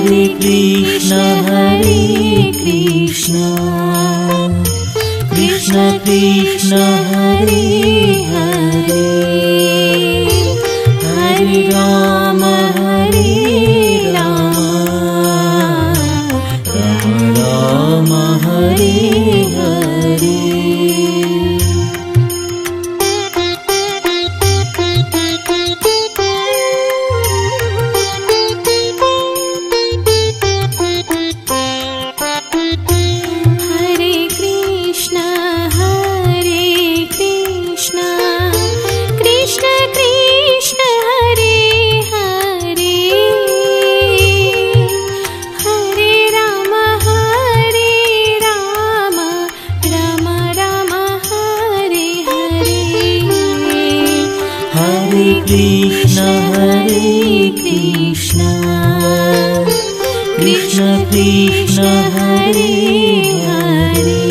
Hare Krishna Krishna Krishna Hare Hare, Hare Ram Ram Ram Hare Hare. Krishna Krishna Krishna Hare Hare,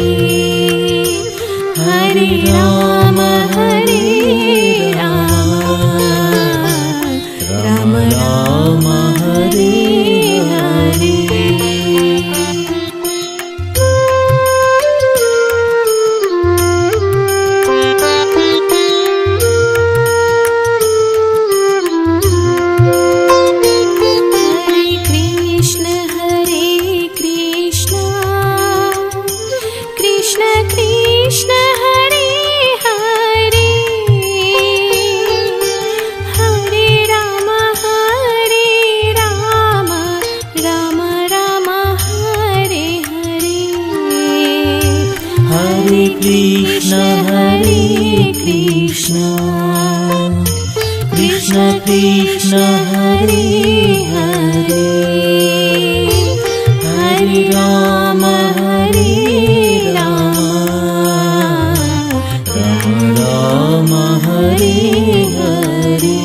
Hare Ram Ram Ram Hare Hare. Krishna Krishna Krishna Hare Hare, Hare Ram Ram Hare Hare.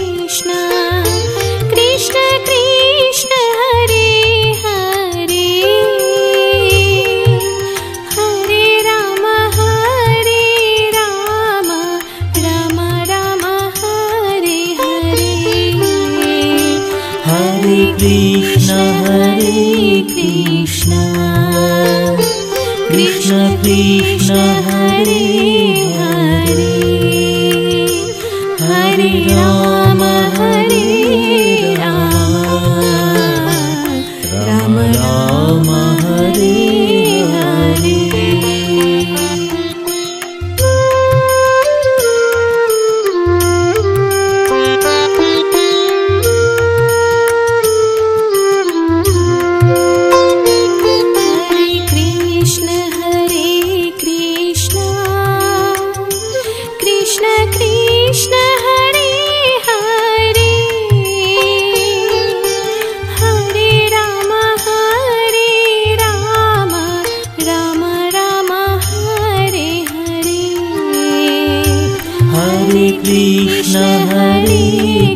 Krishna Krishna Krishna Hare Hare, Hare Ram Ram Ram Hare Hare.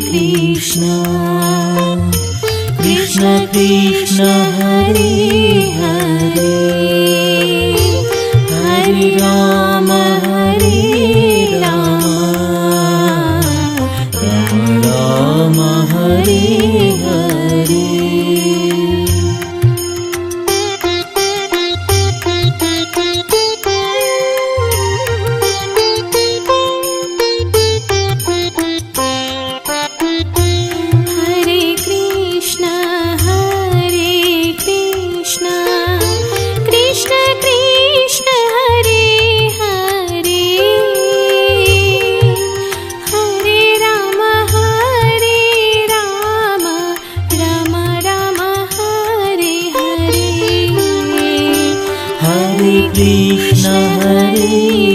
Krishna Krishna Krishna Hare Hare, Hare Ram Ram Hare Hare.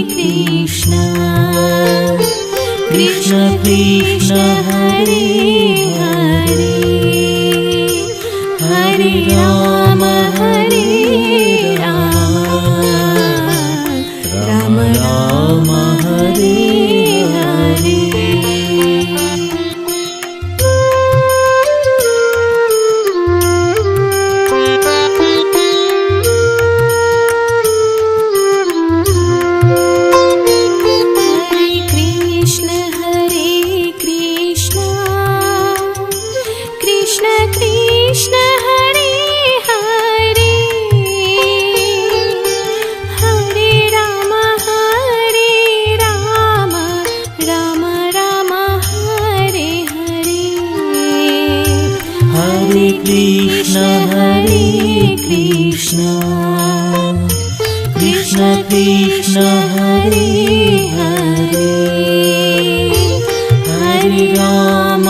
Krishna Krishna Krishna Hare Hare, Hare Ram Ram Ram Hare Hare. Krishna Hare Krishna Krishna Krishna Hare Hare Hare Ram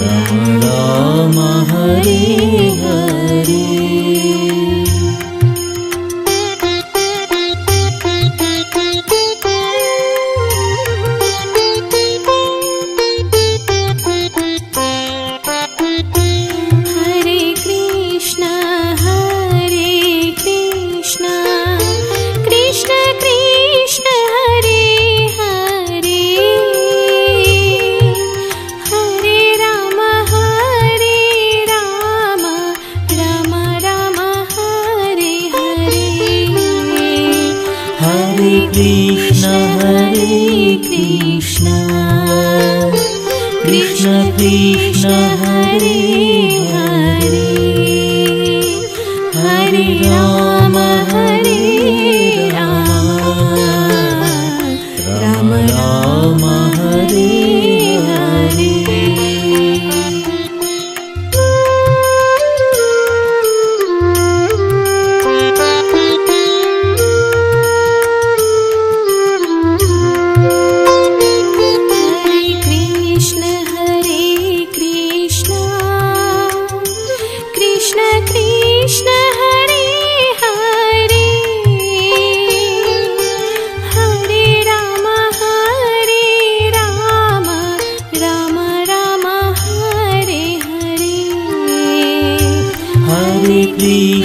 Ram Ram Hare Hare Krishna Hare Krishna Krishna Krishna Hare Hare Hare Ram Ram Ram Hare Hare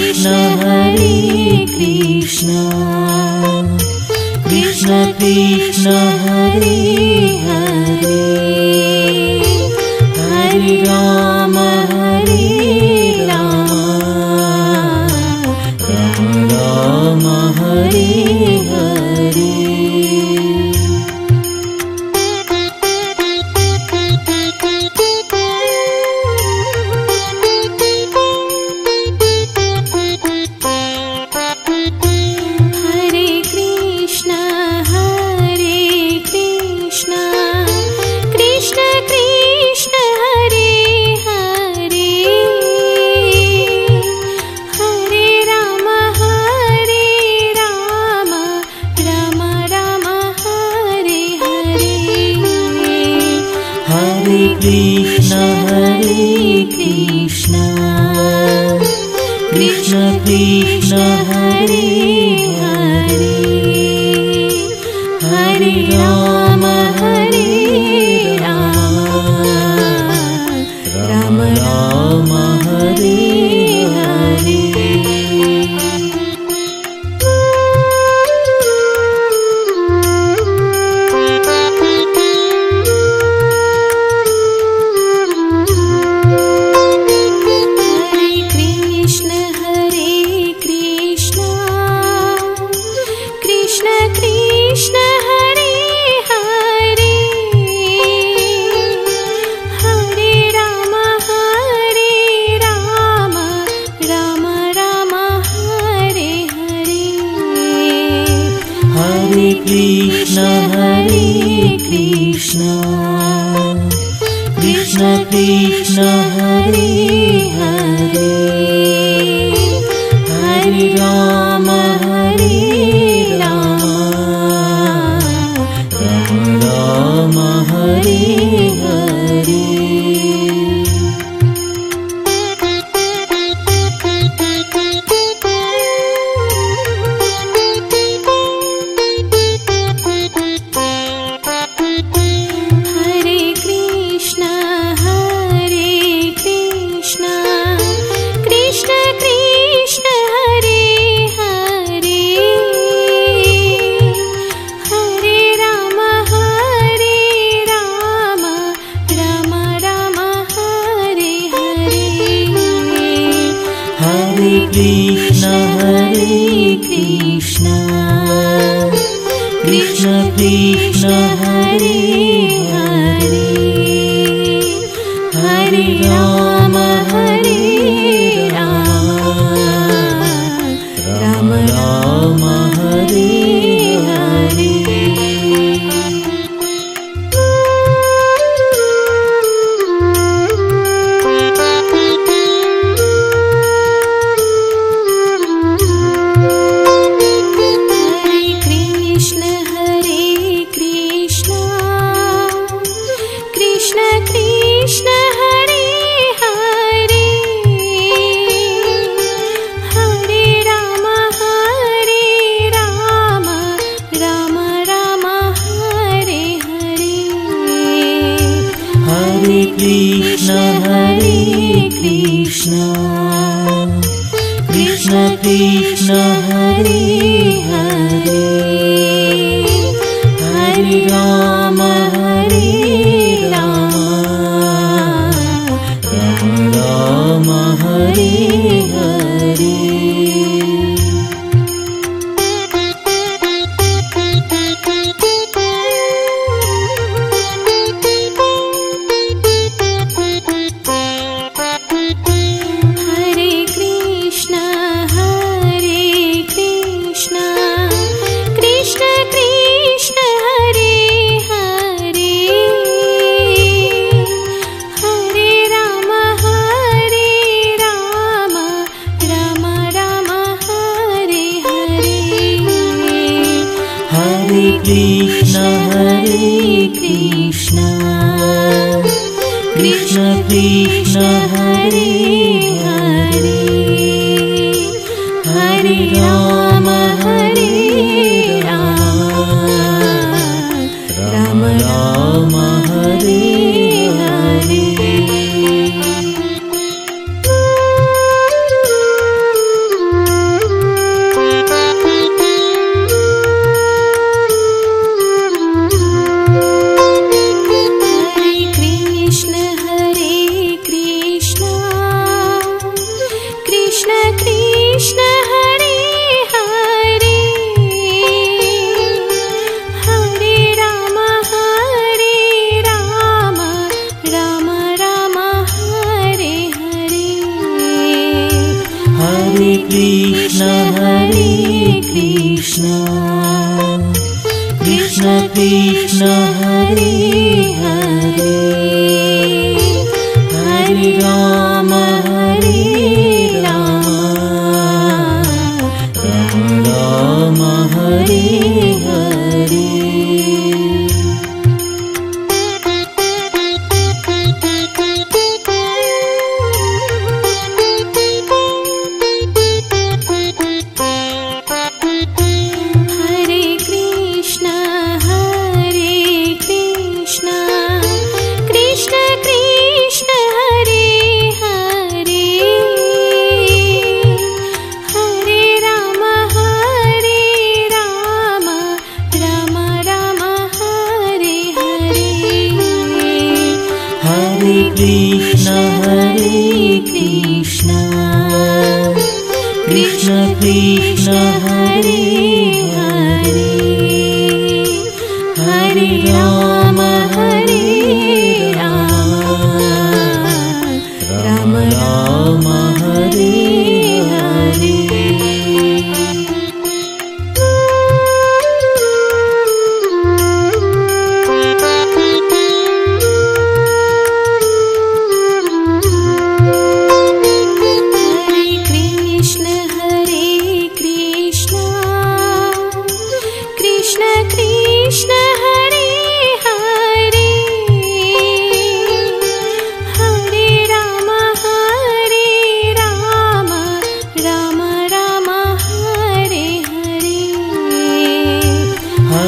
Krishna Hare Krishna Krishna Krishna Hare Hare Hare Ram Ram Hare Hare Krishna Hare Krishna Krishna Krishna Hare Hare Hare Ram Ram Ram Hare Hare Krishna Hare Krishna Krishna Krishna Hare Hare Hare Ram Ram Hare Hare Krishna Hare Krishna Krishna Krishna Hare Hare Hare Ram Ram Ram Hare Hare Krishna Hare Krishna Krishna Krishna Hare Hare Hare Ram Ram Ram Hare Hare Krishna Hare Krishna Krishna Krishna Hare Hare Hare Ram Ram Ram Hare Hare Krishna Hare Krishna Krishna Krishna Hare Hare Hare Ram Ram Hare Hare Krishna Hare Krishna Krishna Krishna Hare Hare Hare Ram Ram Hare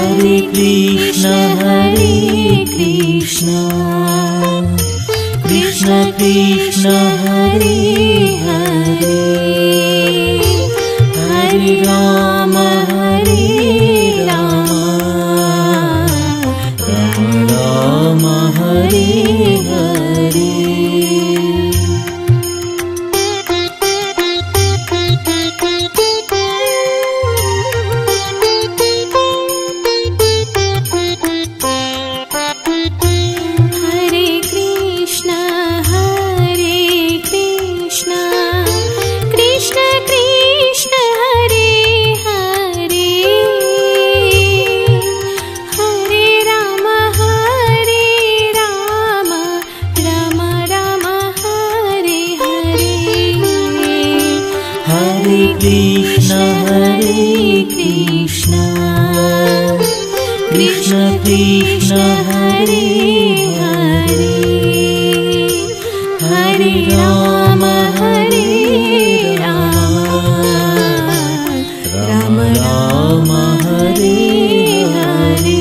Hare Krishna Hare Krishna Krishna Krishna Hare Hare Hare Ram Ram Hare Hare Krishna Hare Krishna Krishna Krishna Hare Hare Hare Ram Ram Hare Hare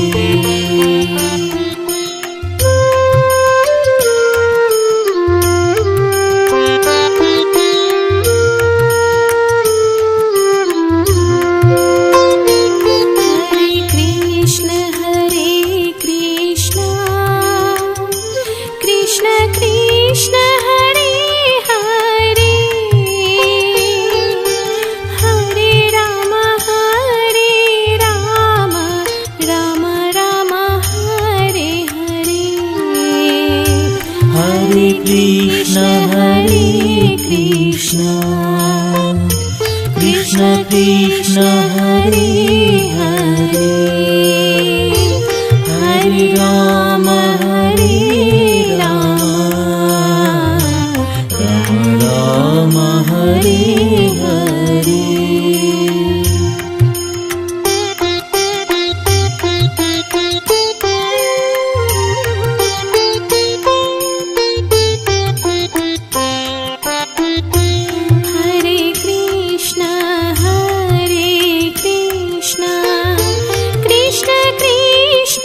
Krishna Krishna Krishna Hare Hare Hare Ram Ram Ram Hare Hare. Krishna Krishna Krishna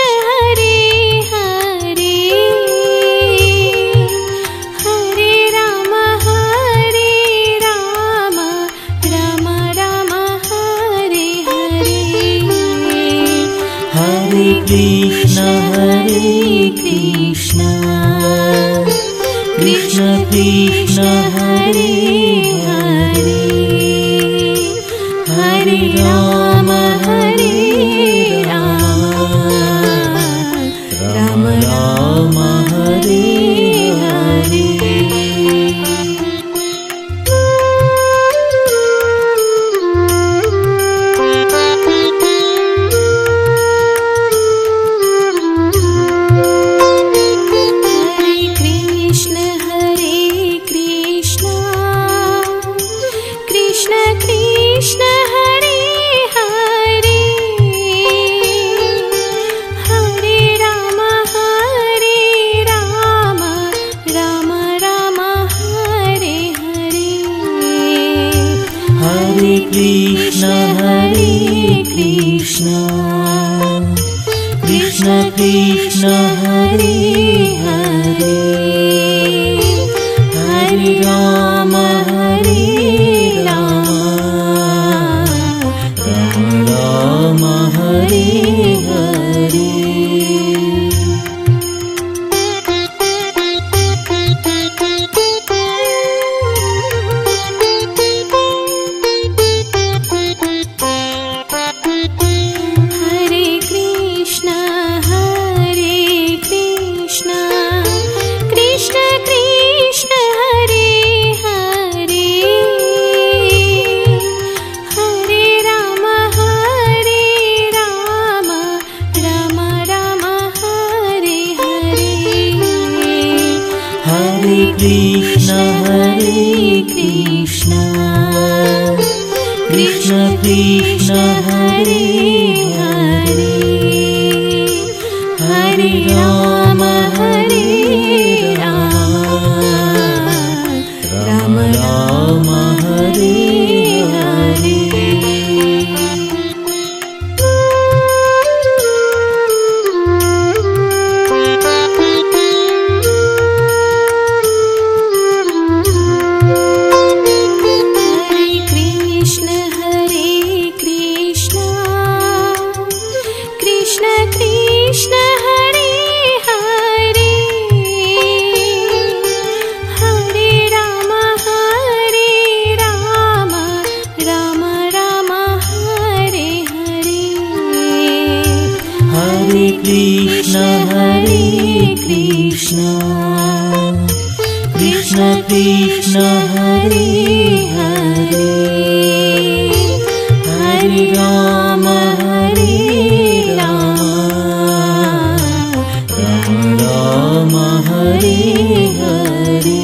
Hare Hare Hare Ram Ram Ram Hare Hare. Krishna Krishna Krishna Hare Hare Hare Ram Ram Hare Hare. Krishna Krishna Krishna Hare Hare Hare Ram Ram Ram Hare Hare. Krishna Krishna Krishna Hare Hare Hare Ram Ram Hare Hare.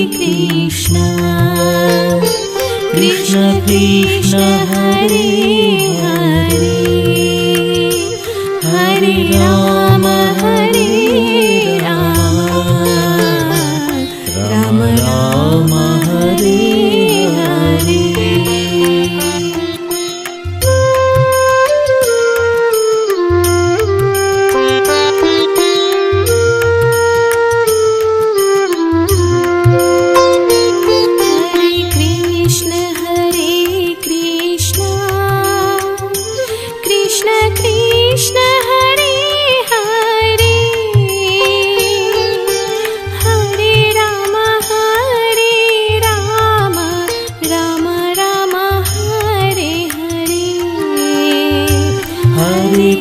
Krishna Krishna Krishna Hare Hare Hare Ram Ram Ram Hare Hare.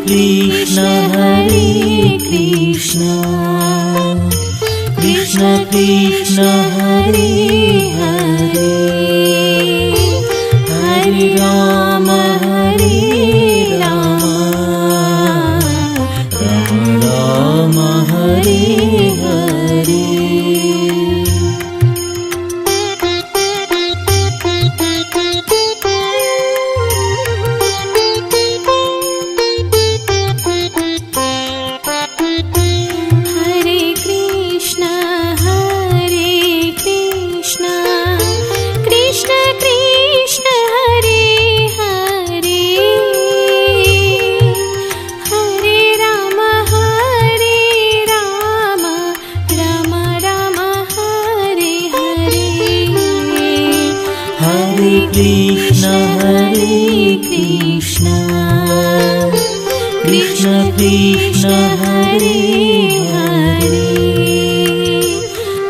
Krishna Hare Krishna Krishna Krishna Hare Hare Hare Ram Ram Ram Hare Hare Krishna Hare Krishna Krishna Krishna Hare Hare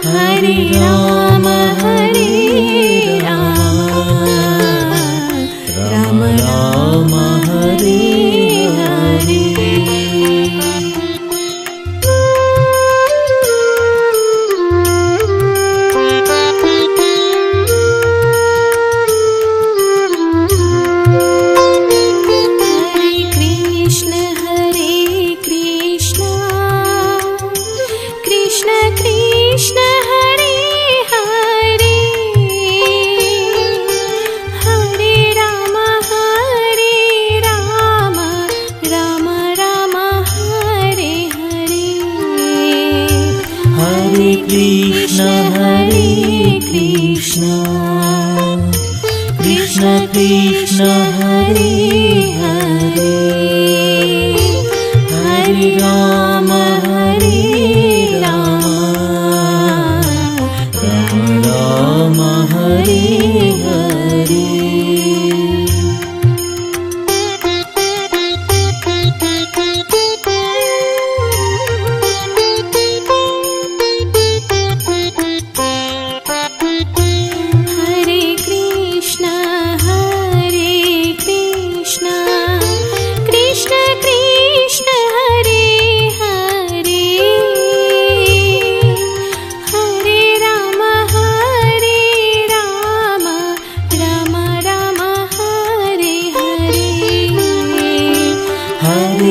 Hare Ram Ram Ram Hare Hare Krishna Hare Krishna Krishna Krishna Hare Hare Hare Ram Ram Hare Hare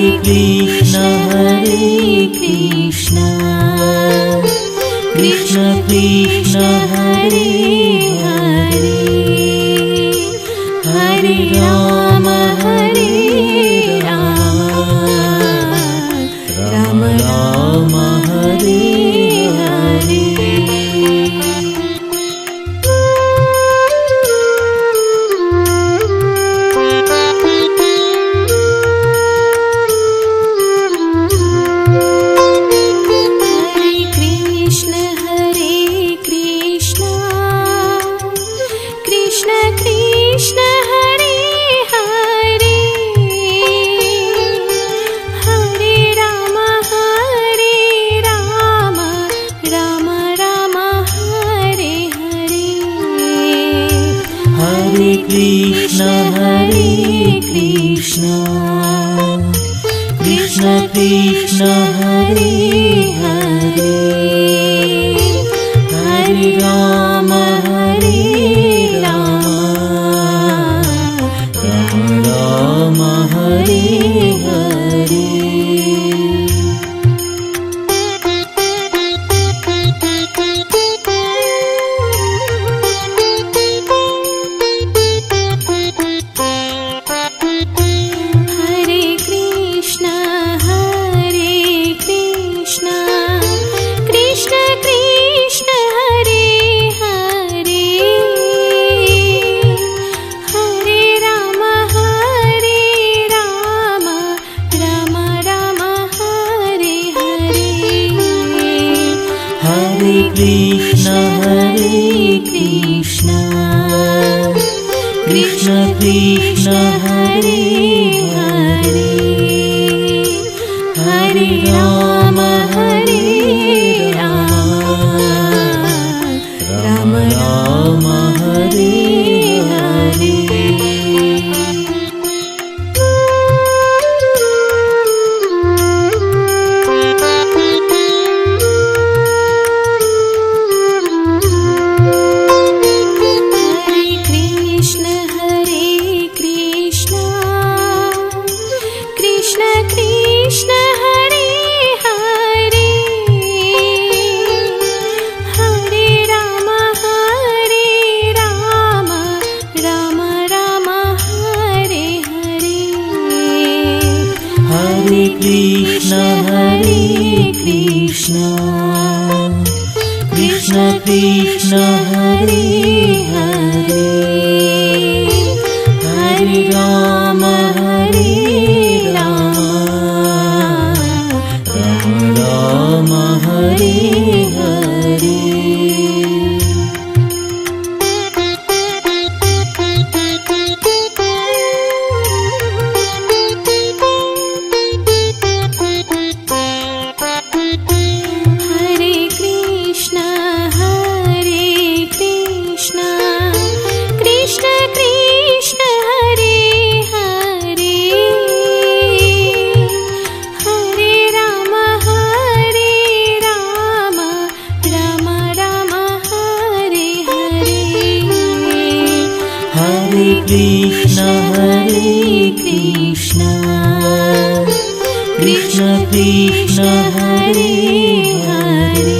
Krishna Hare Krishna Krishna Krishna Hare Hare Hare Ram Ram Hare Hare Krishna Hare Krishna Krishna Krishna Hare Hare Hare Ram Ram Hare Hare Krishna Hare Krishna Krishna Krishna Hare Hare Hare Ram Ram Hare Hare Krishna Hare Krishna Krishna Krishna Hare Hare Hare Ram Ram Ram Hare Hare Krishna Hare Krishna Krishna Krishna Hare Hare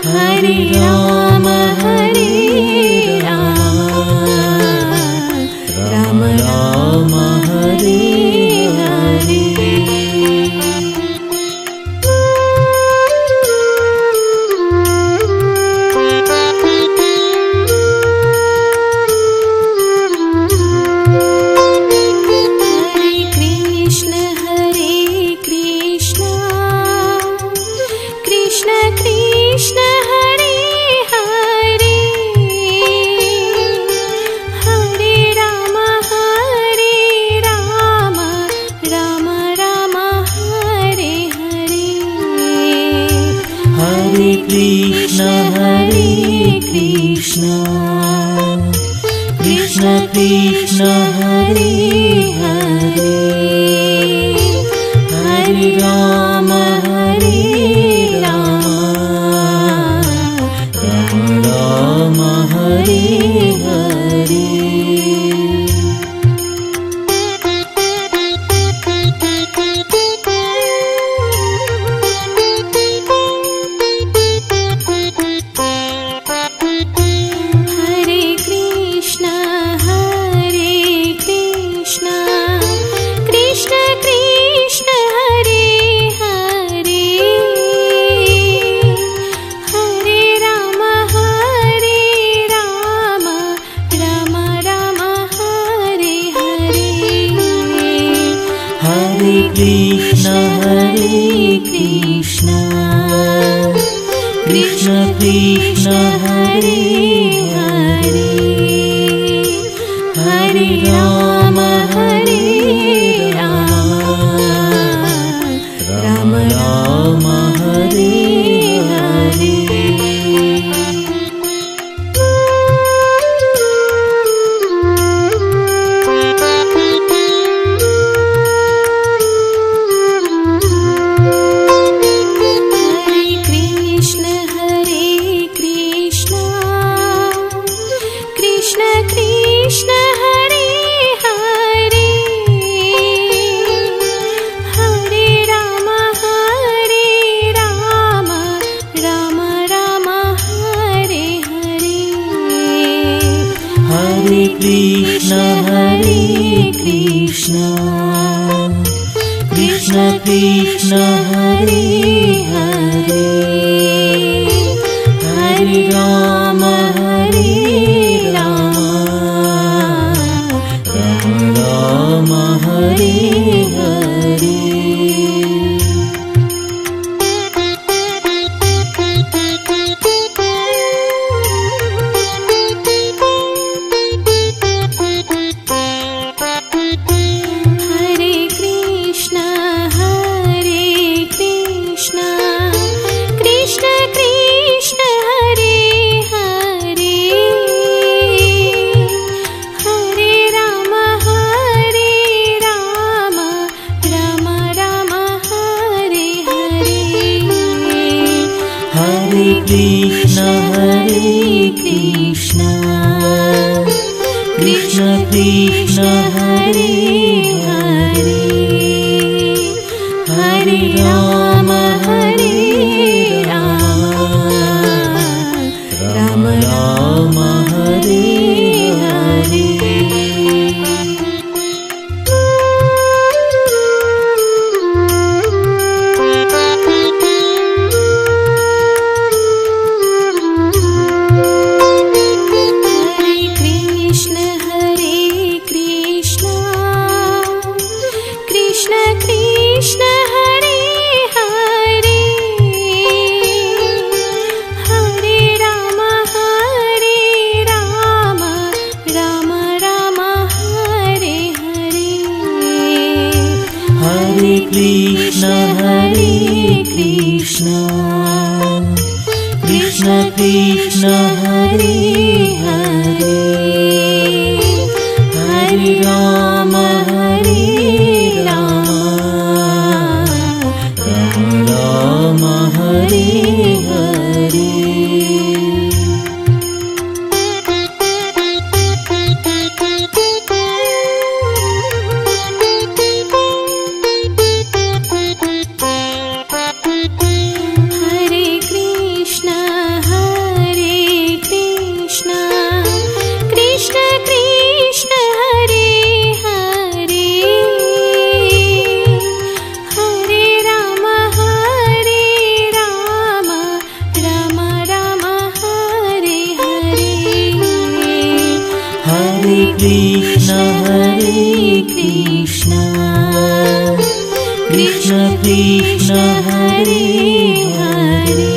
Hare Ram Ram Ram Hare Hare Krishna Hare Krishna Krishna Krishna Hare Hare Hare Ram Ram Hare Hare Krishna Hare Krishna Krishna Krishna Hare Hare Hare Ram Ram Ram Hare Hare Krishna Hare Krishna Krishna Krishna Hare Hare Hare Ram Ram Hare Hare Krishna Hare Krishna Krishna Krishna Hare Hare Hare Ram Ram Ram Hare Hare Krishna Hare Krishna Krishna Krishna Hare Hare Hare Ram Ram Ram Hare Hare Krishna Hare Krishna Krishna Krishna Hare Hare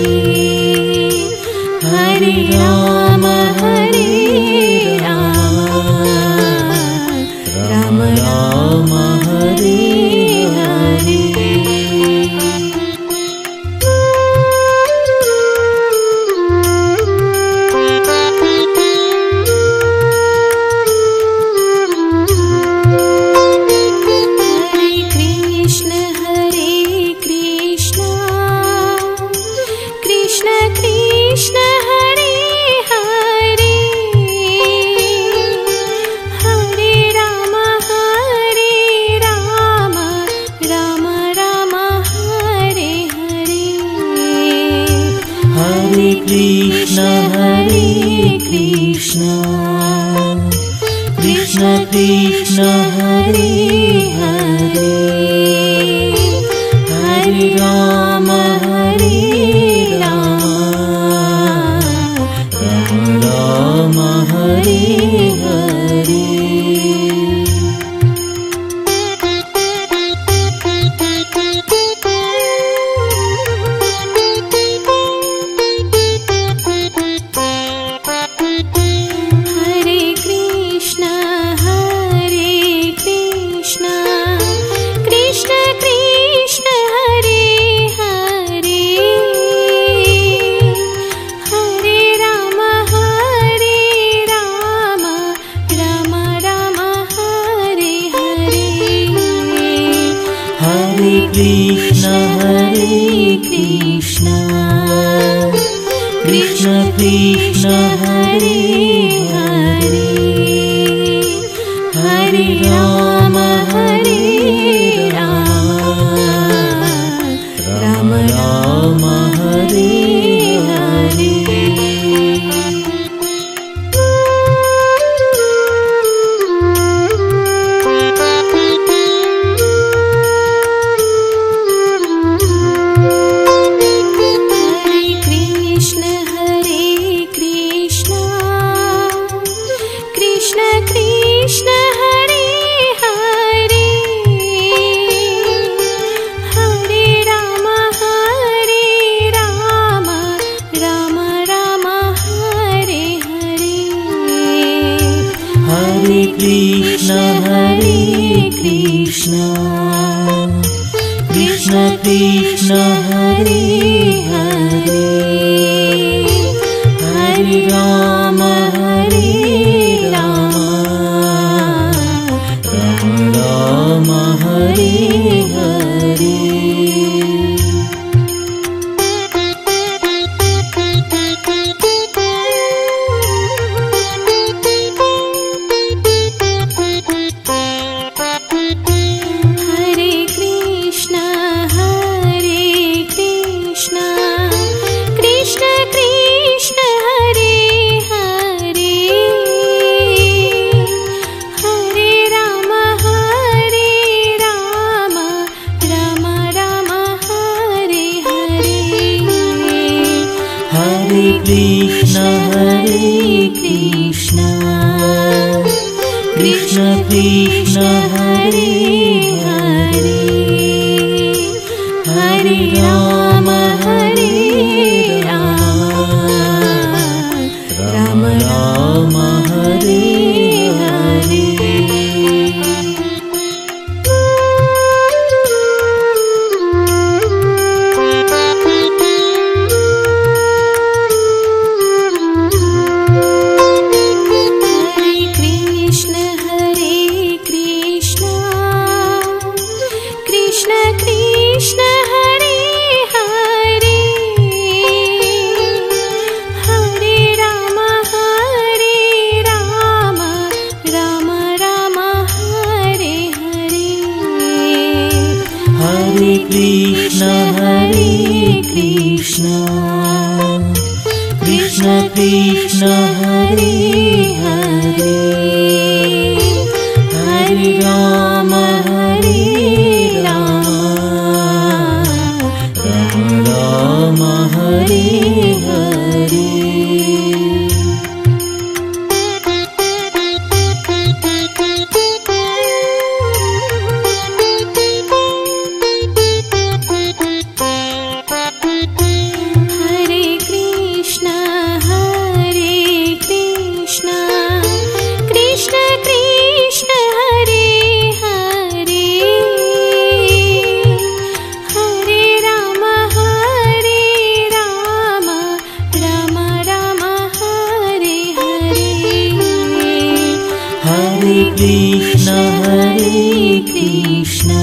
Hare Ram Ram Ram Hare Hare Krishna Hare Krishna Krishna Krishna Hare Hare Hare Ram Ram Hare Hare Krishna Hare Krishna Krishna Krishna Hare Hare Hare Ram Ram Ram Hare Hare Krishna Hare Krishna Krishna Krishna Hare Hare Hare Ram Ram Hare Hare Krishna Hare Krishna Krishna Krishna Hare Hare Hare Ram Ram Ram Hare Hare Krishna Hare Krishna Krishna Krishna Hare Hare Hare Ram Ram Ram Hare Hare Krishna Hare Krishna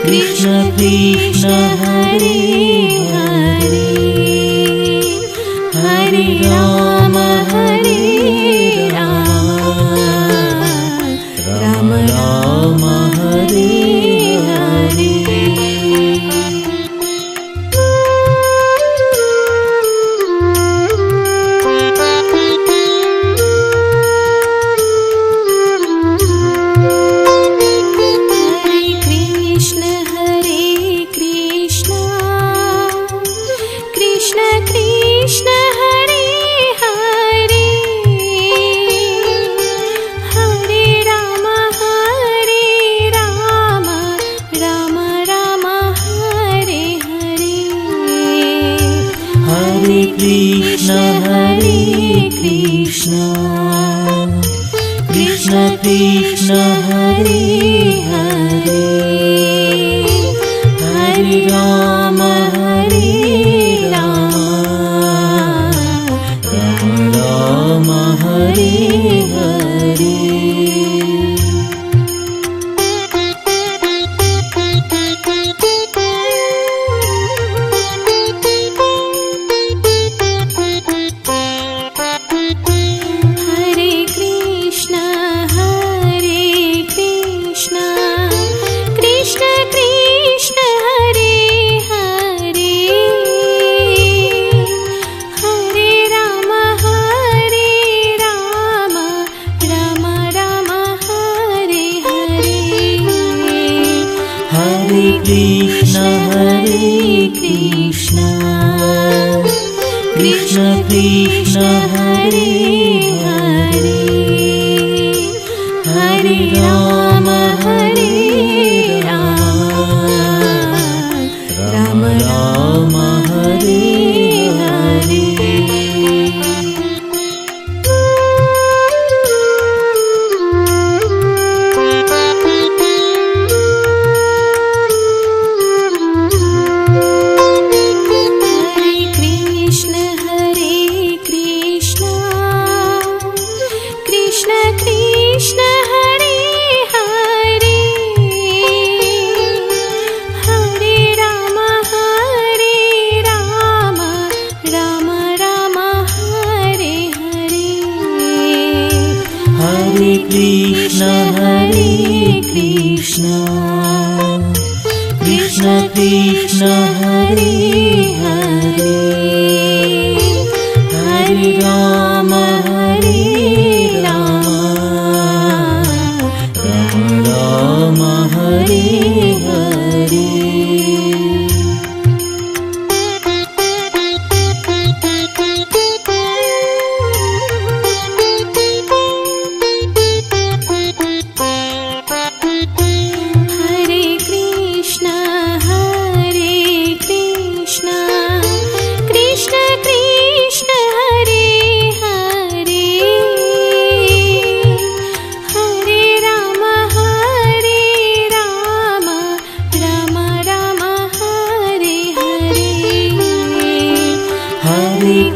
Krishna Krishna Hare Hare Hare Ram Ram Ram Hare Hare Krishna Hare Krishna Krishna Krishna Hare Hare Hare Ram Ram Hare Hare Krishna Hare Krishna Krishna Krishna Hare Hare Hare Ram Ram Hare Hare Krishna Hare Krishna Krishna Krishna Hare Hare Hare Ram Ram Hare Hare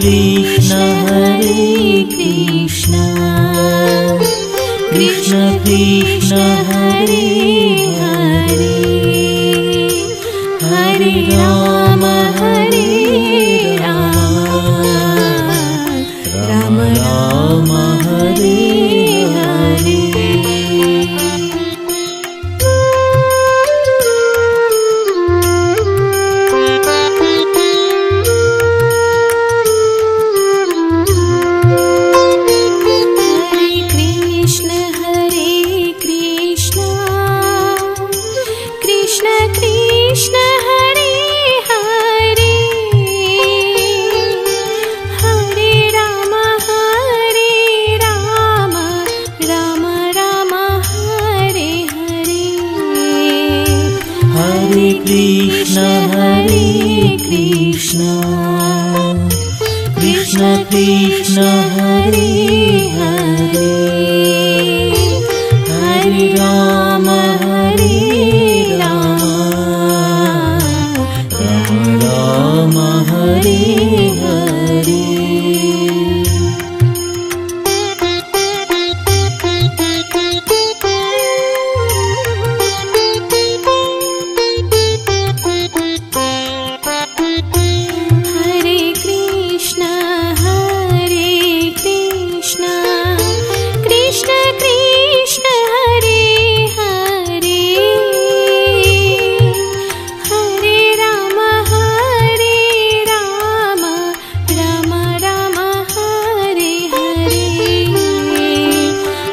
Krishna Hare Krishna Krishna Krishna Hare Hare Hare Ram Ram Hare Hare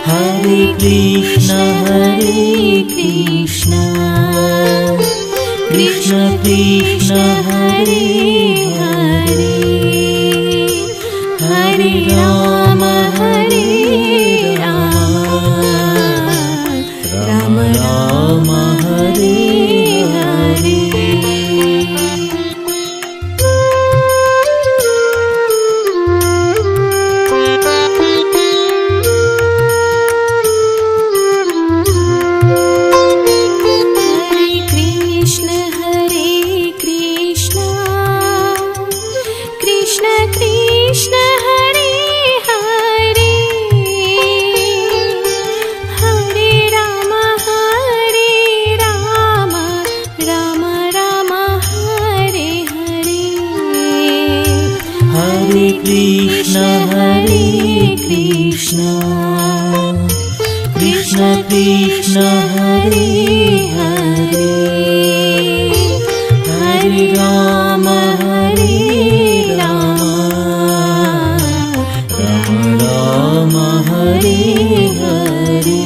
Hare Krishna Krishna Krishna Hare Hare Hare Rama Rama Rama Hare Hare Krishna Krishna Hare Hare Hare Rama Rama Rama Hare Hare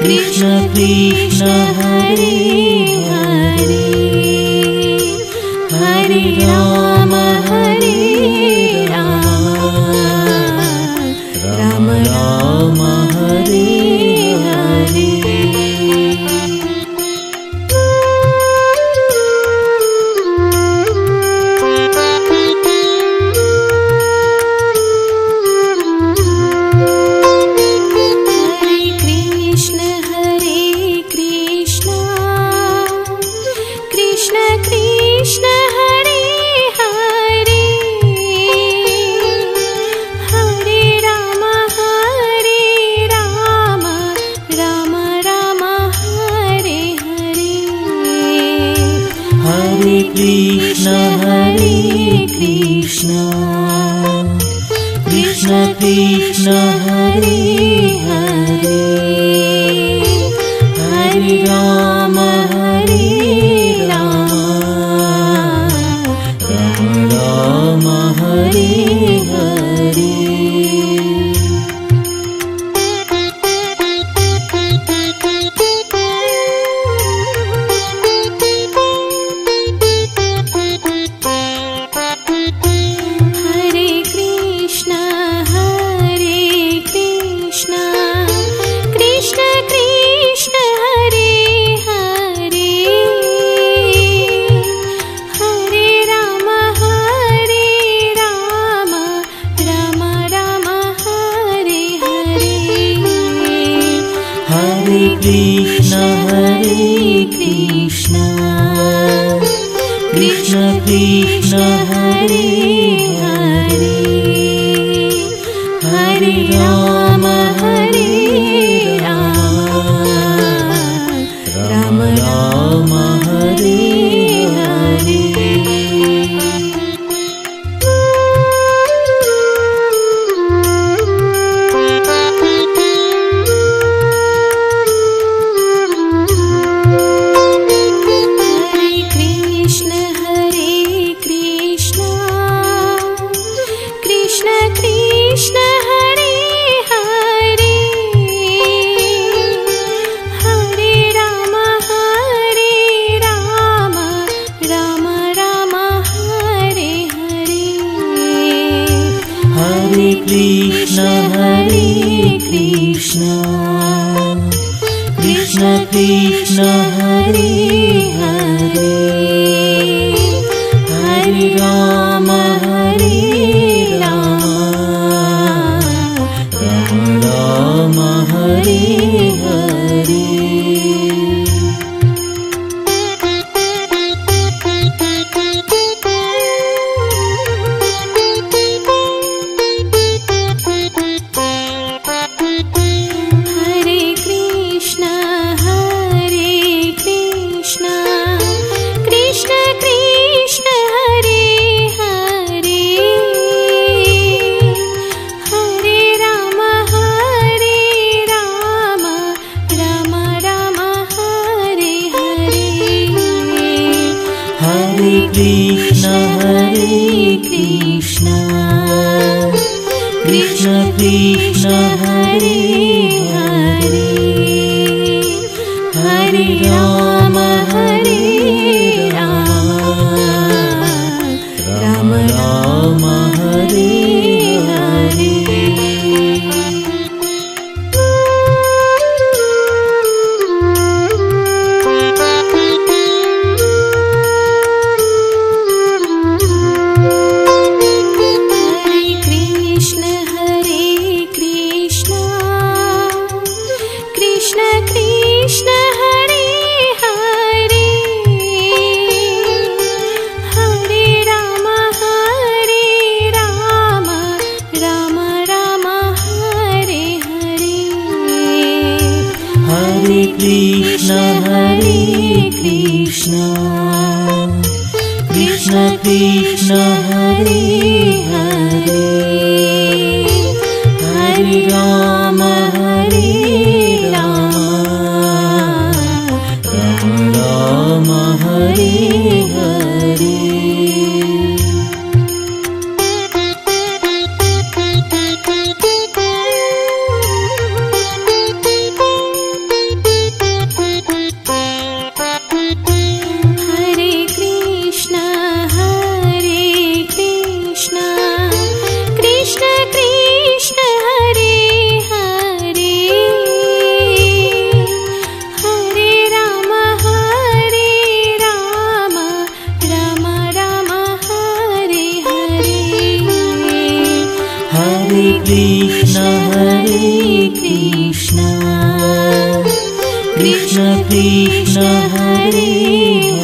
Krishna Krishna Hare Hare Hare Rama Rama Rama Hare Hare Krishna Krishna Hare Hare Hare Rama Rama Rama Hare Hare Krishna Krishna Hare Hare Hare Rama Rama Rama Hare Hare Krishna Krishna Hare Hare Hare Krishna, Krishna Krishna, Hare Hare, Hare Rama, Rama Rama, Hare Hare. Krishna, Hare Krishna, Krishna Krishna, Hare Hare, Hare Rama, Rama Rama, Hare Hare. Krishna, Hare Krishna, Krishna Krishna, Hare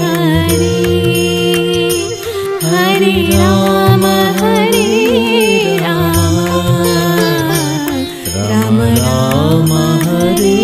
Hare, Hare Rama, Rama Rama, Hare Hare.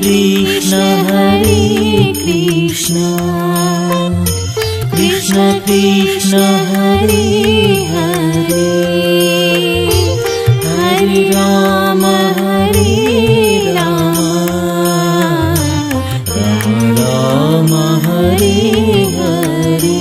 Krishna, Hare Krishna, Krishna Krishna, Hare Hare, Hare Rama, Rama Rama, Hare Hare.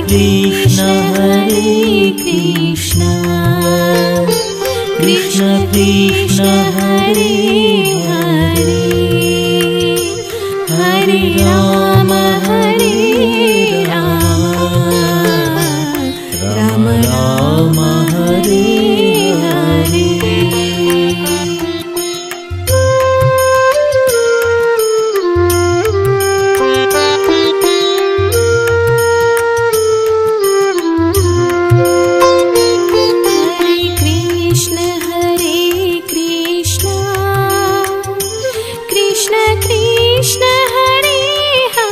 Krishna, Hare Krishna, Krishna Krishna, Hare Hare, Hare Rama, Rama Rama, Hare Hare. Krishna Krishna, Hare Hare.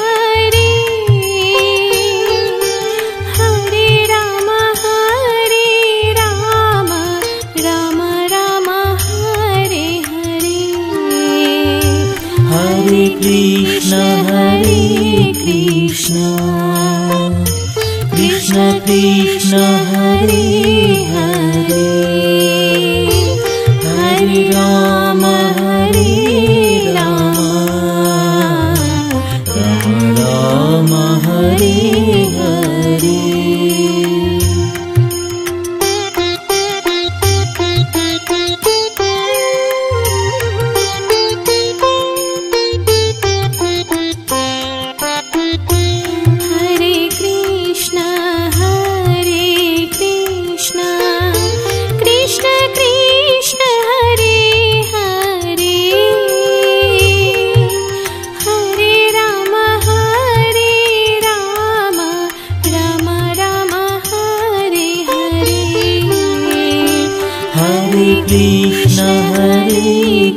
Hare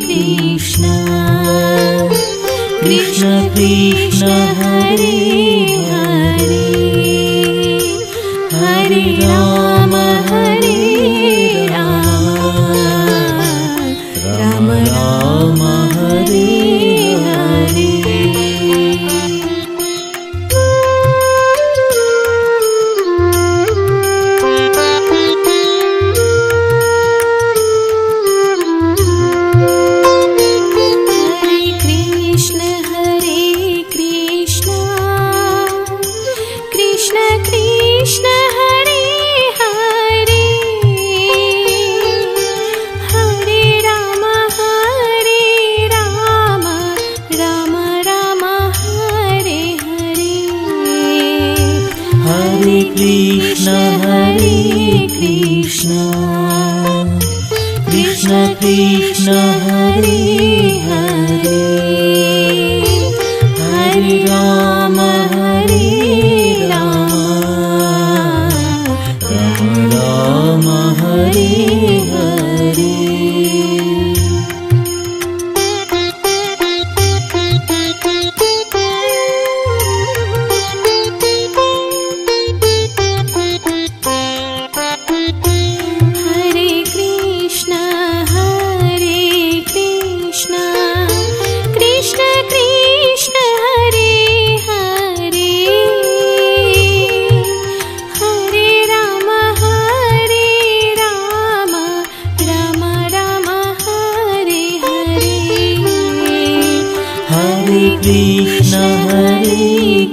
Krishna Krishna Krishna Hare Hare Hare Rama Rama Rama Hare Hare Krishna Krishna Krishna Hare Hare Hare Rama Rama Rama Hare Hare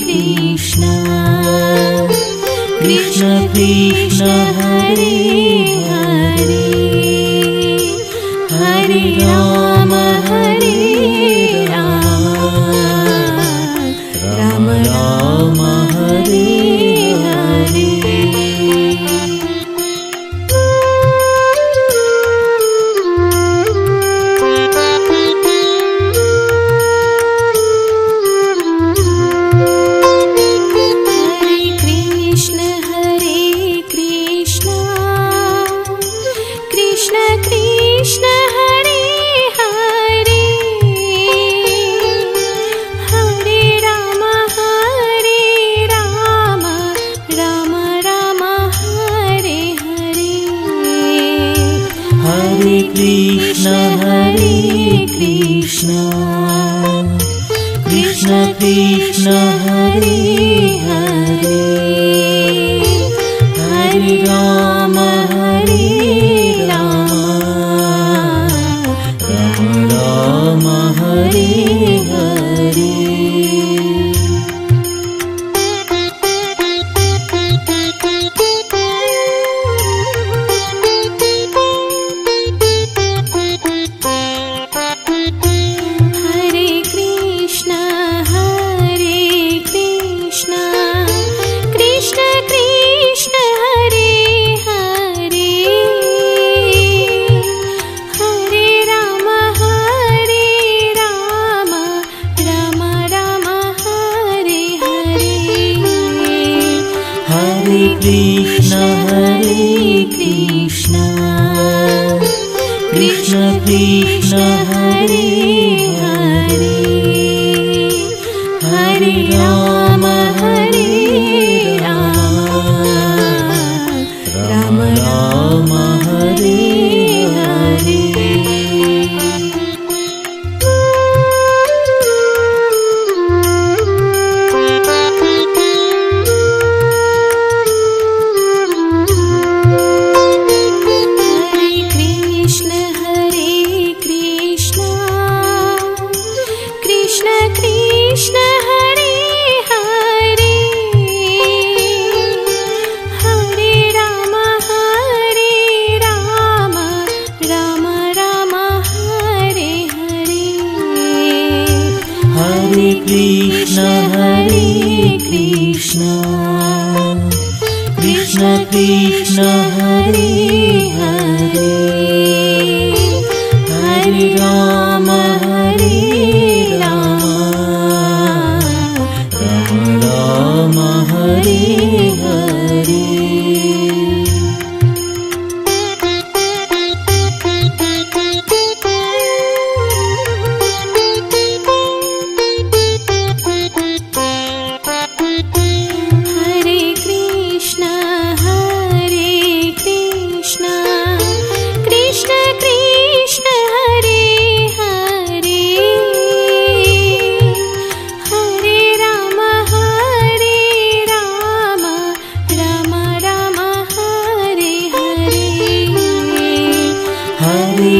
Krishna Krishna Krishna Hare Hare Hare Rama Rama Rama Hare Hare Krishna Krishna Krishna Hare Hare Hare Rama Rama Rama Hare Hare Krishna Krishna Krishna Hare Hare Hare Rama Rama Rama Hare Hare Krishna Krishna Hare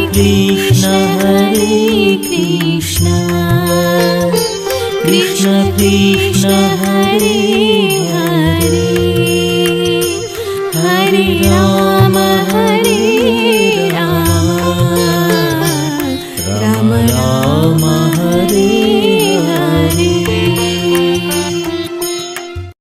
Krishna Hare Krishna Krishna Krishna Hare Hare Hare Rama Rama Rama Hare